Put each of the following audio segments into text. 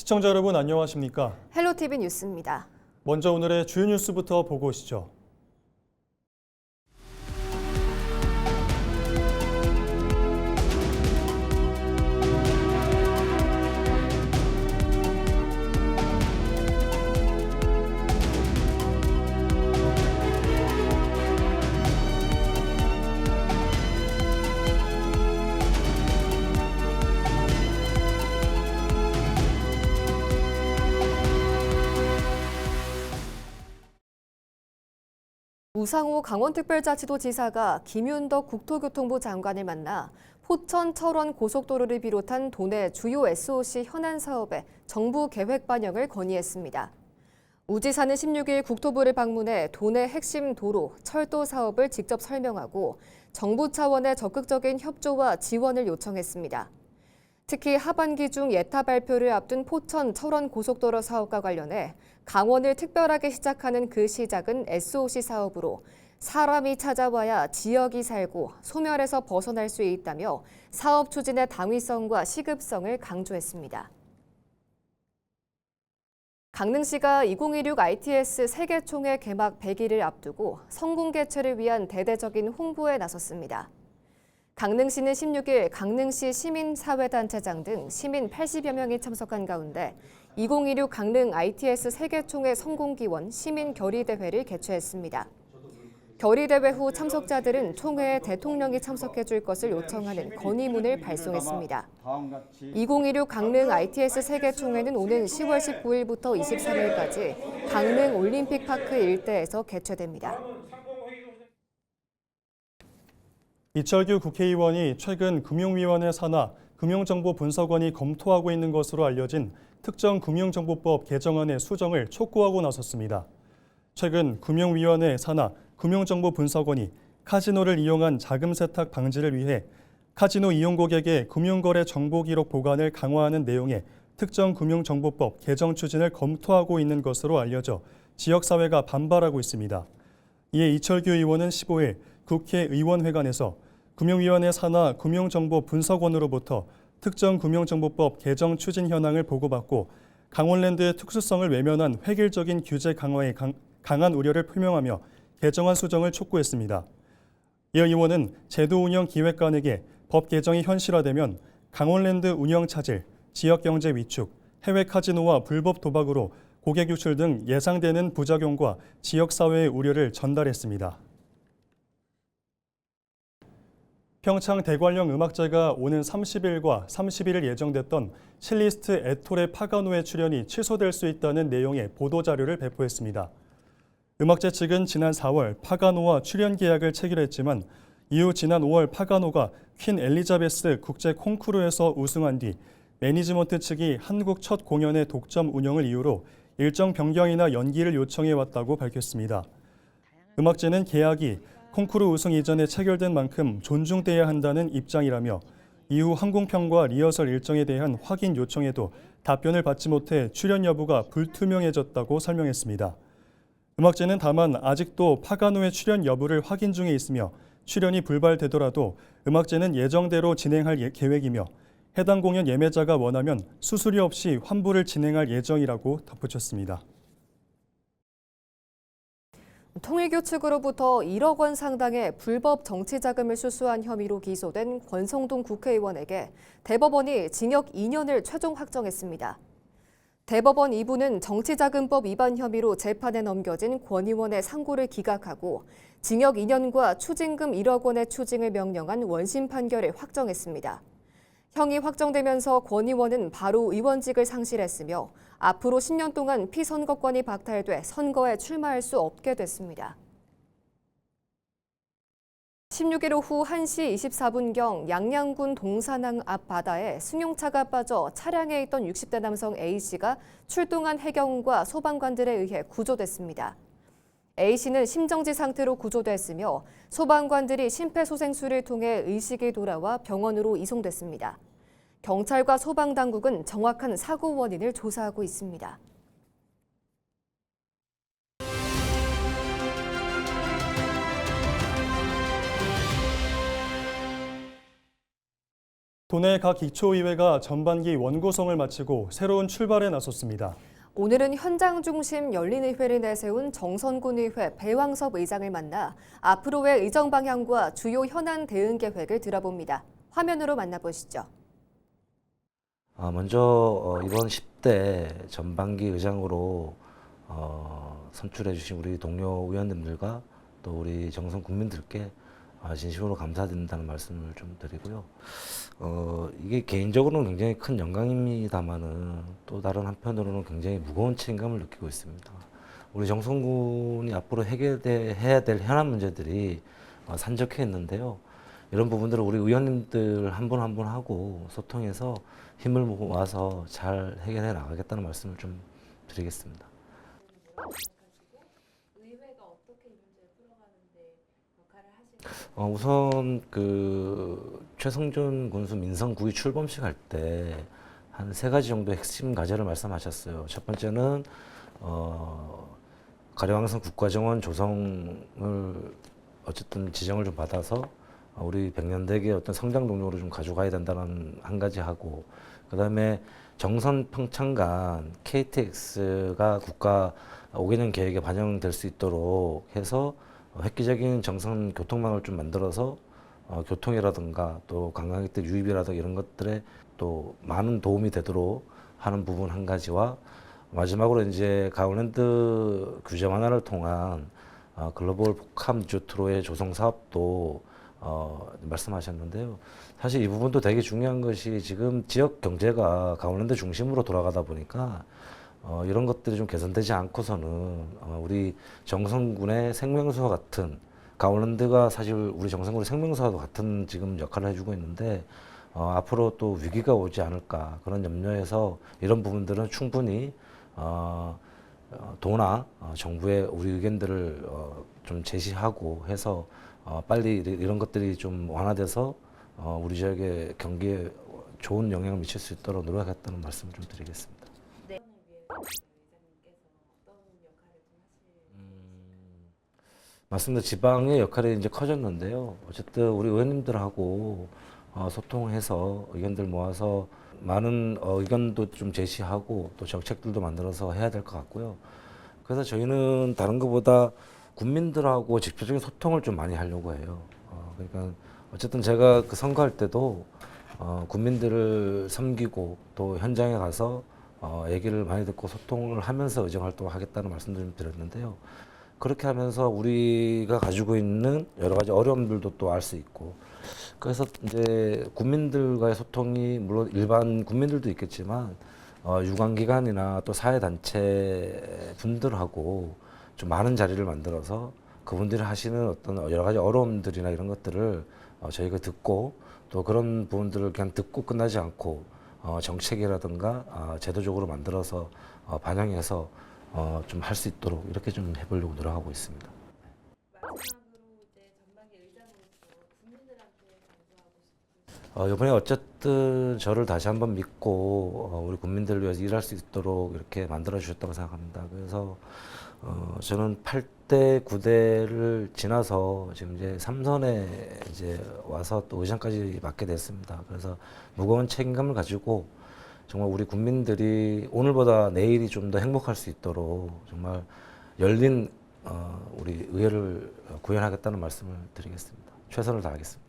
시청자 여러분 안녕하십니까? 헬로티비 뉴스입니다. 먼저 오늘의 주요 뉴스부터 보고 오시죠. 우상호 강원특별자치도지사가 김윤덕 국토교통부 장관을 만나 포천 철원 고속도로를 비롯한 도내 주요 SOC 현안 사업에 정부 계획 반영을 건의했습니다. 우 지사는 16일 국토부를 방문해 도내 핵심 도로, 철도 사업을 직접 설명하고 정부 차원의 적극적인 협조와 지원을 요청했습니다. 특히 하반기 중 예타 발표를 앞둔 포천 철원 고속도로 사업과 관련해 강원을 특별하게 시작하는 그 시작은 SOC 사업으로 사람이 찾아와야 지역이 살고 소멸에서 벗어날 수 있다며 사업 추진의 당위성과 시급성을 강조했습니다. 강릉시가 2016 ITS 세계총회 개막 100일을 앞두고 성공 개최를 위한 대대적인 홍보에 나섰습니다. 강릉시는 16일 강릉시 시민사회단체장 등 시민 80여 명이 참석한 가운데 2016 강릉 ITS 세계총회 성공기원 시민결의대회를 개최했습니다. 결의대회 후 참석자들은 총회에 대통령이 참석해 줄 것을 요청하는 건의문을 발송했습니다. 2016 강릉 ITS 세계총회는 오는 10월 19일부터 23일까지 강릉 올림픽파크 일대에서 개최됩니다. 이철규 국회의원이 최근 금융위원회 산하 금융정보분석원이 검토하고 있는 것으로 알려진 특정금융정보법 개정안의 수정을 촉구하고 나섰습니다. 최근 금융위원회 산하 금융정보분석원이 카지노를 이용한 자금 세탁 방지를 위해 카지노 이용 고객의 금융거래 정보기록 보관을 강화하는 내용의 특정금융정보법 개정 추진을 검토하고 있는 것으로 알려져 지역사회가 반발하고 있습니다. 이에 이철규 의원은 15일 국회의원회관에서 금융위원회 산하 금융정보분석원으로부터 특정금융정보법 개정 추진 현황을 보고받고 강원랜드의 특수성을 외면한 획일적인 규제 강화에 강한 우려를 표명하며 개정안 수정을 촉구했습니다. 이 의원은 제도 운영 기획관에게 법 개정이 현실화되면 강원랜드 운영 차질, 지역경제 위축, 해외 카지노와 불법 도박으로 고객 유출 등 예상되는 부작용과 지역사회의 우려를 전달했습니다. 평창 대관령 음악제가 오는 30일과 31일 예정됐던 첼리스트 에톨의 파가노의 출연이 취소될 수 있다는 내용의 보도자료를 배포했습니다. 음악제 측은 지난 4월 파가노와 출연 계약을 체결했지만 이후 지난 5월 파가노가 퀸 엘리자베스 국제 콩쿠르에서 우승한 뒤 매니지먼트 측이 한국 첫 공연의 독점 운영을 이유로 일정 변경이나 연기를 요청해왔다고 밝혔습니다. 음악제는 계약이 콩쿠르 우승 이전에 체결된 만큼 존중돼야 한다는 입장이라며 이후 항공편과 리허설 일정에 대한 확인 요청에도 답변을 받지 못해 출연 여부가 불투명해졌다고 설명했습니다. 음악제는 다만 아직도 파가노의 출연 여부를 확인 중에 있으며 출연이 불발되더라도 음악제는 예정대로 진행할 계획이며 해당 공연 예매자가 원하면 수수료 없이 환불을 진행할 예정이라고 덧붙였습니다. 통일교 측으로부터 1억 원 상당의 불법 정치자금을 수수한 혐의로 기소된 권성동 국회의원에게 대법원이 징역 2년을 최종 확정했습니다. 대법원 2부는 정치자금법 위반 혐의로 재판에 넘겨진 권 의원의 상고를 기각하고 징역 2년과 추징금 1억 원의 추징을 명령한 원심 판결을 확정했습니다. 형이 확정되면서 권 의원은 바로 의원직을 상실했으며 앞으로 10년 동안 피선거권이 박탈돼 선거에 출마할 수 없게 됐습니다. 16일 오후 1시 24분경 양양군 동산항 앞 바다에 승용차가 빠져 차량에 있던 60대 남성 A씨가 출동한 해경과 소방관들에 의해 구조됐습니다. A씨는 심정지 상태로 구조됐으며 소방관들이 심폐소생술을 통해 의식이 돌아와 병원으로 이송됐습니다. 경찰과 소방당국은 정확한 사고 원인을 조사하고 있습니다. 도내 각 기초의회가 전반기 원구성을 마치고 새로운 출발에 나섰습니다. 오늘은 현장 중심 열린의회를 내세운 정선군의회 배왕섭 의장을 만나 앞으로의 의정 방향과 주요 현안 대응 계획을 들어봅니다. 화면으로 만나보시죠. 먼저 이번 10대 전반기 의장으로 선출해 주신 우리 동료 의원님들과 또 우리 정선 국민들께 진심으로 감사드린다는 말씀을 좀 드리고요. 이게 개인적으로는 굉장히 큰 영광입니다만은 또 다른 한편으로는 굉장히 무거운 책임감을 느끼고 있습니다. 우리 정선군이 앞으로 해야 될 현안 문제들이 산적해 있는데요. 이런 부분들을 우리 의원님들 한 분 한 분 하고 소통해서 힘을 모아서 잘 해결해 나가겠다는 말씀을 좀 드리겠습니다. 의회가 어떻게 이 문제를 풀어가는데 역할을 하실 우선 최성준 군수 민선구의 출범식 할 때 한 3가지 정도의 핵심 과제를 말씀하셨어요. 첫 번째는 가령왕성 국가정원 조성을 어쨌든 지정을 좀 받아서 우리 백년대계의 어떤 성장 동력으로 좀 가져가야 된다는 한 가지 하고, 그다음에 정선 평창간 KTX가 국가 5개년 계획에 반영될 수 있도록 해서 획기적인 정선 교통망을 좀 만들어서 교통이라든가 또 관광객들 유입이라든가 이런 것들에 또 많은 도움이 되도록 하는 부분 한 가지와, 마지막으로 이제 가을랜드 규제 완화를 통한 글로벌 복합 리조트로의 조성 사업도 말씀하셨는데요. 사실 이 부분도 되게 중요한 것이 지금 지역 경제가 가을랜드 중심으로 돌아가다 보니까 이런 것들이 좀 개선되지 않고서는 우리 정선군의 생명수와 같은, 가을랜드가 사실 우리 정선군의 생명수와 같은 지금 역할을 해주고 있는데 앞으로 또 위기가 오지 않을까 그런 염려에서 이런 부분들은 충분히 도나 정부의 우리 의견들을 좀 제시하고 해서 빨리 이런 것들이 좀 완화돼서 우리 지역의 경기에 좋은 영향을 미칠 수 있도록 노력하겠다는 말씀을 좀 드리겠습니다. 네. 의장님께서 어떤 역할을 좀 하실? 맞습니다. 지방의 역할이 이제 커졌는데요. 어쨌든 우리 의원님들하고 소통해서 의견들 모아서 많은 의견도 좀 제시하고 또 정책들도 만들어서 해야 될 것 같고요. 그래서 저희는 다른 것보다 국민들하고 직접적인 소통을 좀 많이 하려고 해요. 그러니까 어쨌든 제가 선거할 때도 국민들을 섬기고 또 현장에 가서 얘기를 많이 듣고 소통을 하면서 의정 활동을 하겠다는 말씀도 좀 드렸는데요. 그렇게 하면서 우리가 가지고 있는 여러 가지 어려움들도 또 알 수 있고, 그래서 이제 국민들과의 소통이 물론 일반 국민들도 있겠지만 유관기관이나 또 사회단체 분들하고 좀 많은 자리를 만들어서 그분들이 하시는 어떤 여러 가지 어려움들이나 이런 것들을 저희가 듣고 또 그런 부분들을 그냥 듣고 끝나지 않고 정책이라든가 제도적으로 만들어서 반영해서 좀 할 수 있도록 이렇게 좀 해보려고 노력하고 있습니다. 마지막으로 이제 전반기 의장으로서 국민들한테 강조하고 싶은 이번에 어쨌든 저를 다시 한번 믿고 우리 국민들을 위해서 일할 수 있도록 이렇게 만들어 주셨다고 생각합니다. 그래서 저는 8대 9대를 지나서 지금 이제 3선에 이제 와서 또 의장까지 맡게 됐습니다. 그래서 무거운 책임감을 가지고 정말 우리 국민들이 오늘보다 내일이 좀 더 행복할 수 있도록 정말 열린 우리 의회를 구현하겠다는 말씀을 드리겠습니다. 최선을 다하겠습니다.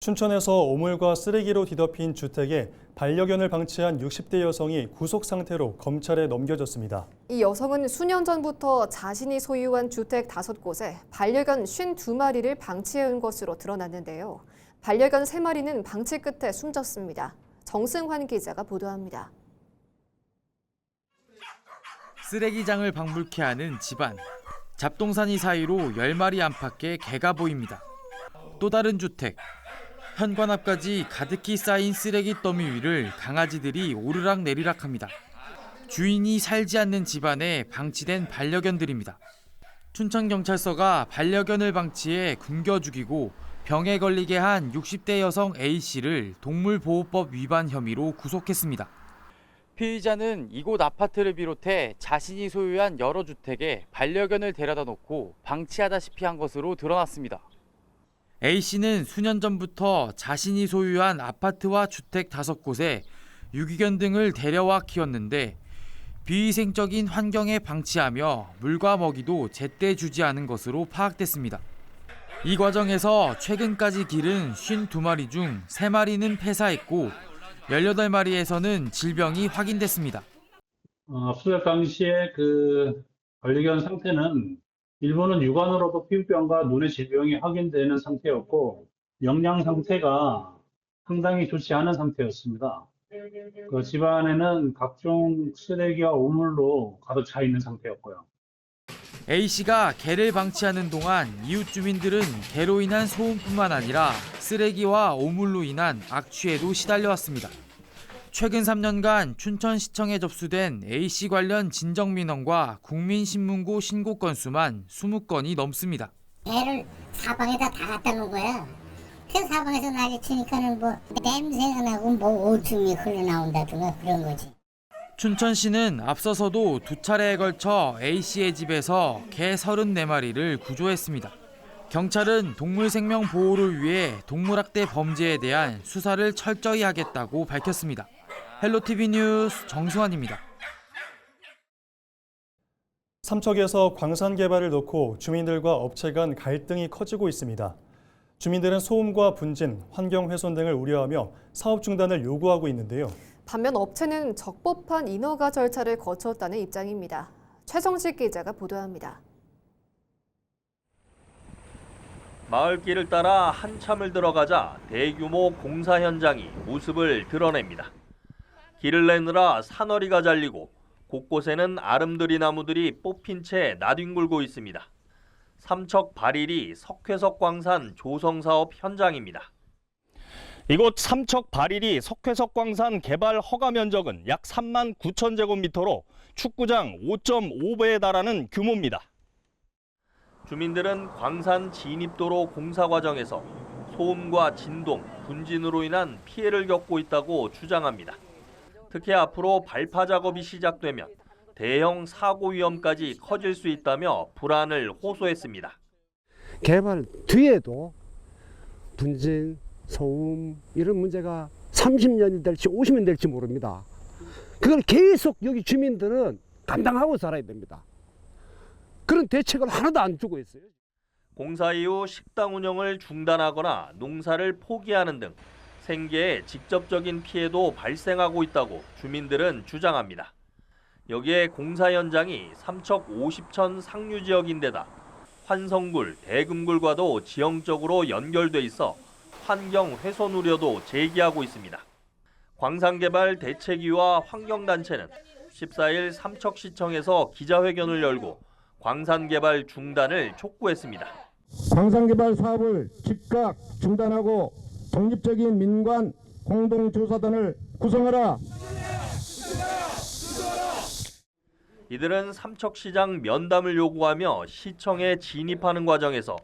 춘천에서 오물과 쓰레기로 뒤덮인 주택에 반려견을 방치한 60대 여성이 구속 상태로 검찰에 넘겨졌습니다. 이 여성은 수년 전부터 자신이 소유한 주택 5곳에 반려견 52마리를 방치해온 것으로 드러났는데요. 반려견 3마리는 방치 끝에 숨졌습니다. 정승환 기자가 보도합니다. 쓰레기장을 방불케 하는 집안. 잡동사니 사이로 10마리 안팎의 개가 보입니다. 또 다른 주택. 현관 앞까지 가득히 쌓인 쓰레기 더미 위를 강아지들이 오르락 내리락합니다. 주인이 살지 않는 집안에 방치된 반려견들입니다. 춘천경찰서가 반려견을 방치해 굶겨 죽이고 병에 걸리게 한 60대 여성 A씨를 동물보호법 위반 혐의로 구속했습니다. 피의자는 이곳 아파트를 비롯해 자신이 소유한 여러 주택에 반려견을 데려다 놓고 방치하다시피 한 것으로 드러났습니다. A씨는 수년 전부터 자신이 소유한 아파트와 주택 5곳에 유기견 등을 데려와 키웠는데 비위생적인 환경에 방치하며 물과 먹이도 제때 주지 않은 것으로 파악됐습니다. 이 과정에서 최근까지 기른 52마리 중 3마리는 폐사했고 18마리에서는 질병이 확인됐습니다. 수액 당시에 그 반려견 상태는 일부는 육안으로도 피부병과 눈의 질병이 확인되는 상태였고 영양 상태가 상당히 좋지 않은 상태였습니다. 그 집안에는 각종 쓰레기와 오물로 가득 차 있는 상태였고요. A씨가 개를 방치하는 동안 이웃 주민들은 개로 인한 소음뿐만 아니라 쓰레기와 오물로 인한 악취에도 시달려왔습니다. 최근 3년간 춘천시청에 접수된 A씨 관련 진정민원과 국민신문고 신고 건수만 20건이 넘습니다. 개를 사방에다 다 갖다 놓은 거야. 그 사방에서 난리 치니까는 뭐 냄새가 나고 뭐 오줌이 흘러나온다든가 그런 거지. 춘천시는 앞서서도 2차례에 걸쳐 A씨의 집에서 개 34마리를 구조했습니다. 경찰은 동물 생명 보호를 위해 동물학대 범죄에 대한 수사를 철저히 하겠다고 밝혔습니다. 헬로티비 뉴스 정수환입니다. 삼척에서 광산 개발을 놓고 주민들과 업체 간 갈등이 커지고 있습니다. 주민들은 소음과 분진, 환경 훼손 등을 우려하며 사업 중단을 요구하고 있는데요. 반면 업체는 적법한 인허가 절차를 거쳤다는 입장입니다. 최성식 기자가 보도합니다. 마을길을 따라 한참을 들어가자 대규모 공사 현장이 모습을 드러냅니다. 길을 내느라 산허리가 잘리고 곳곳에는 아름드리 나무들이 뽑힌 채 나뒹굴고 있습니다. 삼척 바리리 석회석 광산 조성사업 현장입니다. 이곳 삼척 바리리 석회석 광산 개발 허가 면적은 약 3만 9천 제곱미터로 축구장 5.5배에 달하는 규모입니다. 주민들은 광산 진입도로 공사 과정에서 소음과 진동, 분진으로 인한 피해를 겪고 있다고 주장합니다. 특히 앞으로 발파 작업이 시작되면 대형 사고 위험까지 커질 수 있다며 불안을 호소했습니다. 개발 뒤에도 분진, 소음 이런 문제가 30년이 될지 50년 될지 모릅니다. 그걸 계속 여기 주민들은 감당하고 살아야 됩니다. 그런 대책을 하나도 안 주고 있어요. 공사 이후 식당 운영을 중단하거나 농사를 포기하는 등 생계에 직접적인 피해도 발생하고 있다고 주민들은 주장합니다. 여기에 공사 현장이 삼척 50천 상류 지역인데다 환성굴, 대금굴과도 지형적으로 연결돼 있어 환경 훼손 우려도 제기하고 있습니다. 광산개발 대책위와 환경단체는 14일 삼척시청에서 기자회견을 열고 광산개발 중단을 촉구했습니다. 광산개발 사업을 즉각 중단하고 독립적인 민관 공동조사단을 구성하라. 이들은 삼척시장 면담을 요구하며 시청에 진입하는 과정에서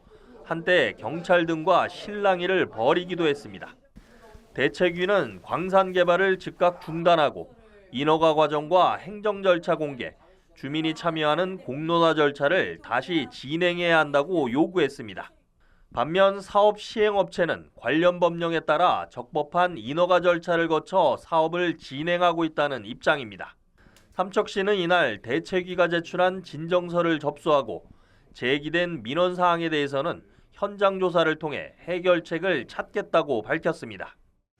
한때 경찰 등과 실랑이를 벌이기도 했습니다. 대책위는 광산 개발을 즉각 중단하고 인허가 과정과 행정 절차 공개, 주민이 참여하는 공론화 절차를 다시 진행해야 한다고 요구했습니다. 반면 사업 시행업체는 관련 법령에 따라 적법한 인허가 절차를 거쳐 사업을 진행하고 있다는 입장입니다. 삼척시는 이날 대책위가 제출한 진정서를 접수하고 제기된 민원 사항에 대해서는 현장 조사를 통해 해결책을 찾겠다고 밝혔습니다.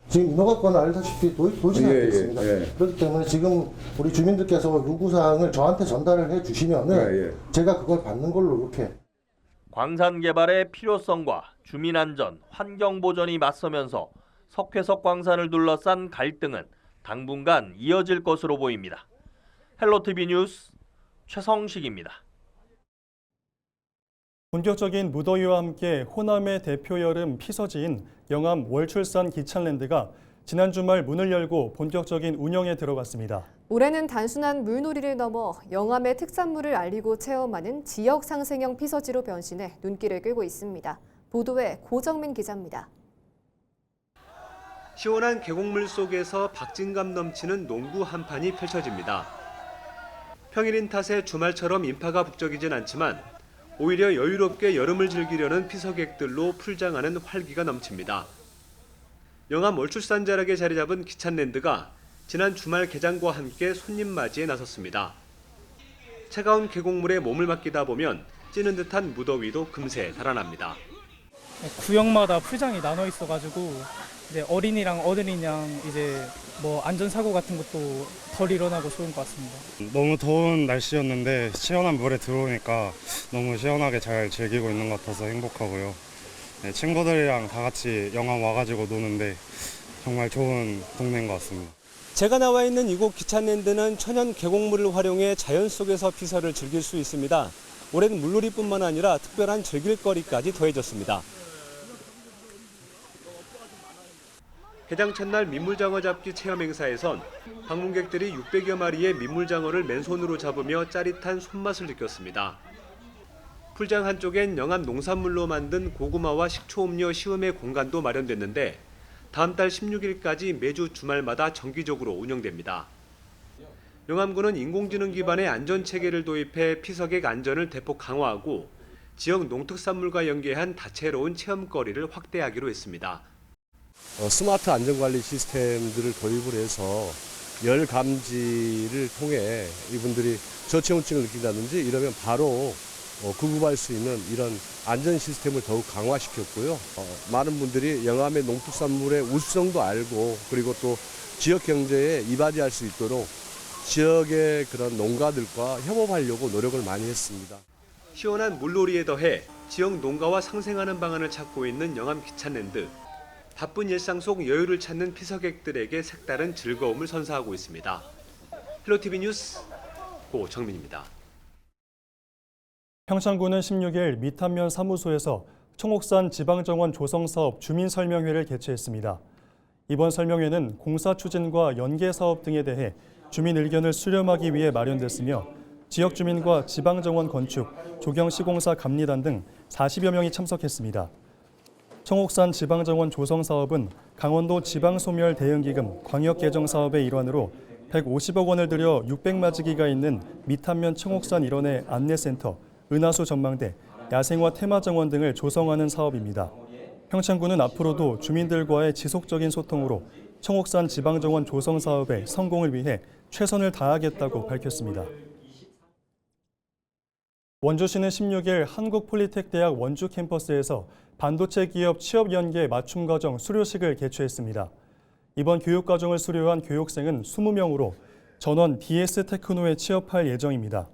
지금 인허가권은 알다시피 도지는 않겠습니다. 그렇기 때문에 지금 우리 주민들께서 요구사항을 저한테 전달을 해주시면 제가 그걸 받는 걸로 이렇게. 광산 개발의 필요성과 주민 안전, 환경 보전이 맞서면서 석회석 광산을 둘러싼 갈등은 당분간 이어질 것으로 보입니다. 헬로티비 뉴스 최성식입니다. 본격적인 무더위와 함께 호남의 대표 여름 피서지인 영암 월출산 기찬랜드가 지난 주말 문을 열고 본격적인 운영에 들어갔습니다. 올해는 단순한 물놀이를 넘어 영암의 특산물을 알리고 체험하는 지역 상생형 피서지로 변신해 눈길을 끌고 있습니다. 보도에 고정민 기자입니다. 시원한 계곡물 속에서 박진감 넘치는 농구 한판이 펼쳐집니다. 평일인 탓에 주말처럼 인파가 북적이진 않지만 오히려 여유롭게 여름을 즐기려는 피서객들로 풀장하는 활기가 넘칩니다. 영암 월출산 자락에 자리 잡은 기찬랜드가 지난 주말 개장과 함께 손님 맞이에 나섰습니다. 차가운 계곡물에 몸을 맡기다 보면 찌는 듯한 무더위도 금세 달아납니다. 구역마다 풀장이 나눠 있어가지고 이제 어린이랑 어른이랑 이제 뭐 안전사고 같은 것도 덜 일어나고 좋은 것 같습니다. 너무 더운 날씨였는데 시원한 물에 들어오니까 너무 시원하게 잘 즐기고 있는 것 같아서 행복하고요. 네, 친구들이랑 다 같이 영암 와가지고 노는데 정말 좋은 동네인 것 같습니다. 제가 나와 있는 이곳 기찬랜드는 천연 계곡물을 활용해 자연 속에서 피서를 즐길 수 있습니다. 올해는 물놀이뿐만 아니라 특별한 즐길거리까지 더해졌습니다. 개장 첫날 민물장어 잡기 체험 행사에선 방문객들이 600여 마리의 민물장어를 맨손으로 잡으며 짜릿한 손맛을 느꼈습니다. 풀장 한쪽엔 영암 농산물로 만든 고구마와 식초음료 시음회 공간도 마련됐는데 다음 달 16일까지 매주 주말마다 정기적으로 운영됩니다. 영암군은 인공지능 기반의 안전체계를 도입해 피서객 안전을 대폭 강화하고 지역 농특산물과 연계한 다채로운 체험거리를 확대하기로 했습니다. 스마트 안전관리 시스템들을 도입을 해서 열 감지를 통해 이분들이 저체온증을 느낀다든지 이러면 바로 구급할 수 있는 이런 안전 시스템을 더욱 강화시켰고요. 많은 분들이 영암의 농특산물의 우수성도 알고 그리고 또 지역 경제에 이바지할 수 있도록 지역의 그런 농가들과 협업하려고 노력을 많이 했습니다. 시원한 물놀이에 더해 지역 농가와 상생하는 방안을 찾고 있는 영암 기찬랜드. 바쁜 일상 속 여유를 찾는 피서객들에게 색다른 즐거움을 선사하고 있습니다. 헬로티비 뉴스 고정민입니다. 평창군은 16일 미탄면 사무소에서 청옥산 지방정원 조성사업 주민설명회를 개최했습니다. 이번 설명회는 공사 추진과 연계 사업 등에 대해 주민 의견을 수렴하기 위해 마련됐으며 지역 주민과 지방정원 건축, 조경시공사 감리단 등 40여 명이 참석했습니다. 청옥산 지방정원 조성사업은 강원도 지방소멸 대응기금 광역개정사업의 일환으로 150억 원을 들여 600마지기가 있는 미탄면 청옥산 일원의 안내센터, 은하수 전망대, 야생화 테마정원 등을 조성하는 사업입니다. 평창군은 앞으로도 주민들과의 지속적인 소통으로 청옥산 지방정원 조성 사업의 성공을 위해 최선을 다하겠다고 밝혔습니다. 원주시는 16일 한국폴리텍대학 원주 캠퍼스에서 반도체 기업 취업 연계 맞춤 과정 수료식을 개최했습니다. 이번 교육 과정을 수료한 교육생은 20명으로 전원 DS 테크노에 취업할 예정입니다.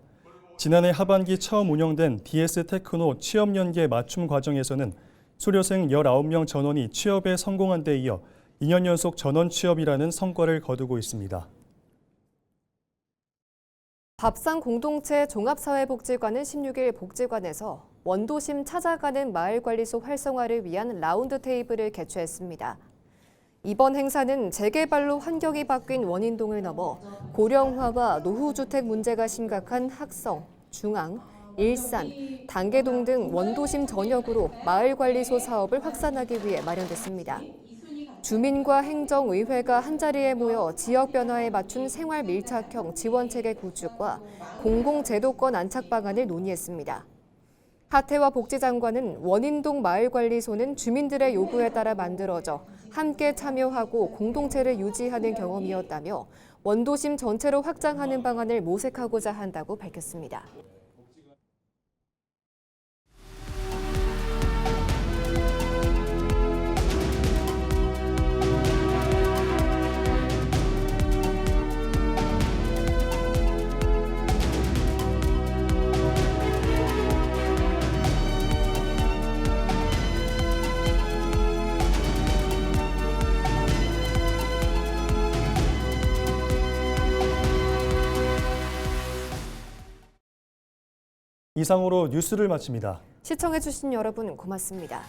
지난해 하반기 처음 운영된 DS 테크노 취업 연계 맞춤 과정에서는 수료생 19명 전원이 취업에 성공한 데 이어 2년 연속 전원 취업이라는 성과를 거두고 있습니다. 밥상 공동체 종합사회복지관은 16일 복지관에서 원도심 찾아가는 마을관리소 활성화를 위한 라운드 테이블을 개최했습니다. 이번 행사는 재개발로 환경이 바뀐 원인동을 넘어 고령화와 노후주택 문제가 심각한 학성, 중앙, 일산, 단계동 등 원도심 전역으로 마을관리소 사업을 확산하기 위해 마련됐습니다. 주민과 행정의회가 한자리에 모여 지역 변화에 맞춘 생활 밀착형 지원체계 구축과 공공제도권 안착 방안을 논의했습니다. 하태화 복지장관은 원인동 마을관리소는 주민들의 요구에 따라 만들어져 함께 참여하고 공동체를 유지하는 경험이었다며 원도심 전체로 확장하는 방안을 모색하고자 한다고 밝혔습니다. 이상으로 뉴스를 마칩니다. 시청해주신 여러분 고맙습니다.